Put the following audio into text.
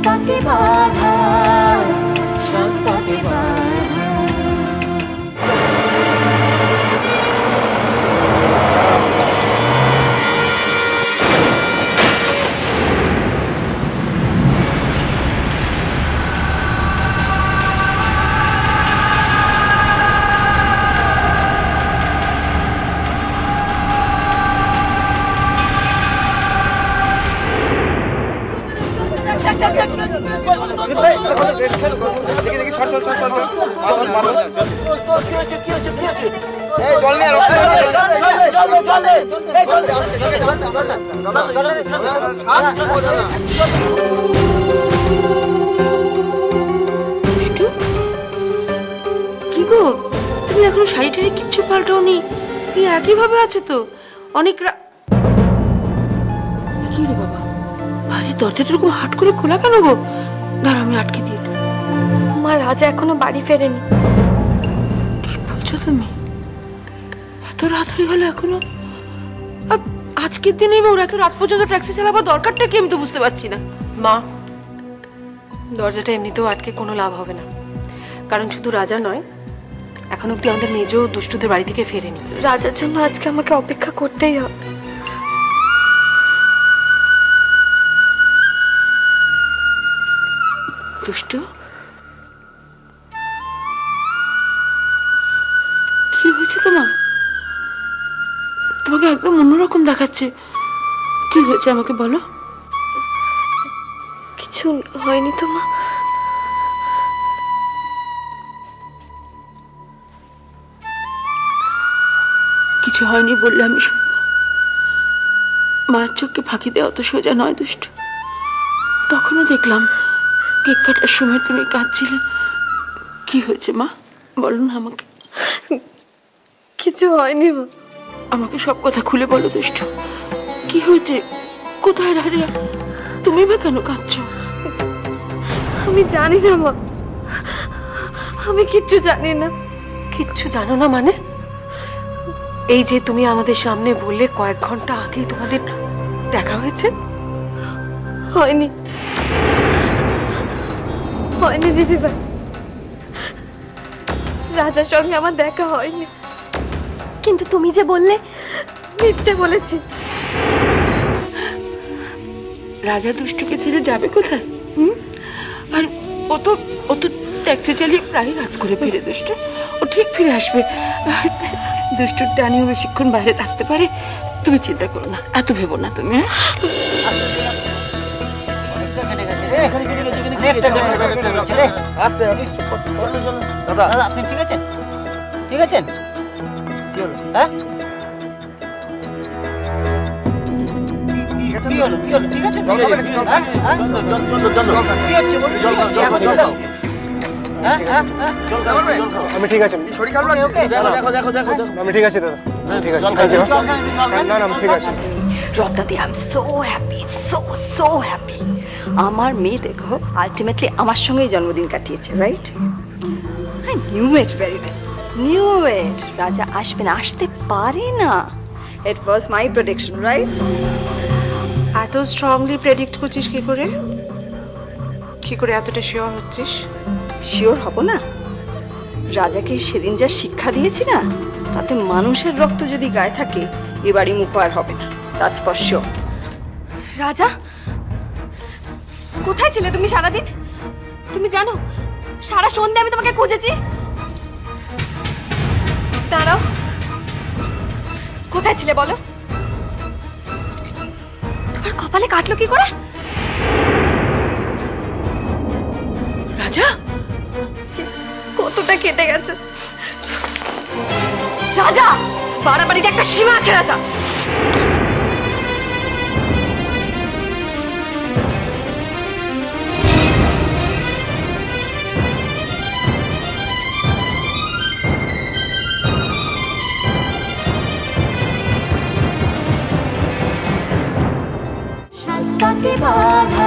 তাকে বাধা, সাত পাকে বাধা। কি গো, তুমি এখনো শাড়ি টাড়ি কিচ্ছু পাল্টাওনি, এই একই ভাবে আছো তো? অনেক কি রে বাবা, বাড়ির দরজাটা এরকম হাট করে খোলা কেন গো? দাঁড়া, আমি আটকে দিই। মা, রাজা এখনো বাড়ি ফেরেনি। কি বলছো তুমি? এত রাত হয়ে গেল এখনো? আর আজকের দিনে ওর এত রাত পর্যন্ত ট্যাক্সি চালাবার দরকারটা কি আমি তো বুঝতে পারছি না। মা, দরজাটা এমনিতেও আটকে কোনো লাভ হবে না, কারণ শুধু রাজা নয়, এখন অব্দি আমাদের মেজও দুষ্টুদের বাড়ি থেকে ফেরেনি। রাজার জন্য আজকে আমাকে অপেক্ষা করতেই হবে। দুষ্টু, কি হয়েছে তোমার? তোমাকে একদম অন্যরকম দেখাচ্ছে। কি হয়েছে আমাকে বলো। কিছু হয়নি তো মা। কিছু হয়নি বললে আমি শুনবো? মায়ের চোখকে ফাঁকি দেওয়া তো সোজা নয় দুষ্টু। তখনও দেখলাম কেক কাটার সময় তুমি কাঁদছিলে। কি হয়েছে মা, বলো না আমাকে। কিছু হয়নি মা। আমাকে সব কথা খুলে বলো দুষ্টু। কি হয়েছে? কোথায় রাজা? তুমি বা কেন কাঁদছো? আমি জানি না মা, আমি কিচ্ছু জানি না। কিচ্ছু জানো না মানে? এই যে তুমি আমাদের সামনে বললে কয়েক ঘন্টা আগে তোমাদের দেখা হয়েছে। হয়নি, হয়নি দিদিভাই, রাজার সঙ্গে আমার দেখা হয়নি। কিন্তু তুমি যে বললে মিথ্যে বলেছি। রাজা দুষ্টুকে ছেড়ে যাবে কোথায়? আর ও তো ট্যাক্সি চালিয়ে প্রায় রাত করে ফিরে দুষ্টু। ও ঠিক ফিরে আসবে। দুষ্টুর টানিও বেশিক্ষণ বাইরে থাকতে পারে। তুমি চিন্তা করো না, এত ভেবো না তুমি। দাদা আপনি ঠিক আছেন? ঠিক আছেন? হ্যাঁ, কি হলো? কি হলো? ঠিক আছে? কি হচ্ছে বলুন? কি হচ্ছে? এখন জল দাও। আমি ঠিক আছি। শরীর খারাপ লাগে? ওকে, আমি ঠিক আছি দাদা, ঠিক আছে। না না, আমি ঠিক আছি। রত্নাদি, I am so happy, so happy. আমার মেয়ে দেখো আলটিমেটলি আমার সঙ্গেই জন্মদিন কাটিয়েছে, right? I knew it very well, knew it. Raja আসবে না, আসতে পারে না। It was my prediction, right? এত স্ট্রংলি প্রেডিক্ট করছিস কি করে? কি করে এতটা শিওর হচ্ছিস? শিওর হব না? রাজাকে সেদিন যা শিক্ষা দিয়েছি না, তাতে মানুষের রক্ত যদি গায়ে থাকে এ বাড়ি মুখ আর হবে না। That's for sure. রাজা, কোথায় ছিলে তুমি সারাদিন? তুমি জানো সারা সন্ধ্যা আমি তোমাকে খুঁজেছি। দাঁড়াও, কোথায় ছিলে বলো? তোমার কপালে কাটলো কি করে? রাজা কতটা কেটে গেছে। রাজা, বাড়াবাড়ির একটা সীমা আছে রাজা। তাকে বাধা।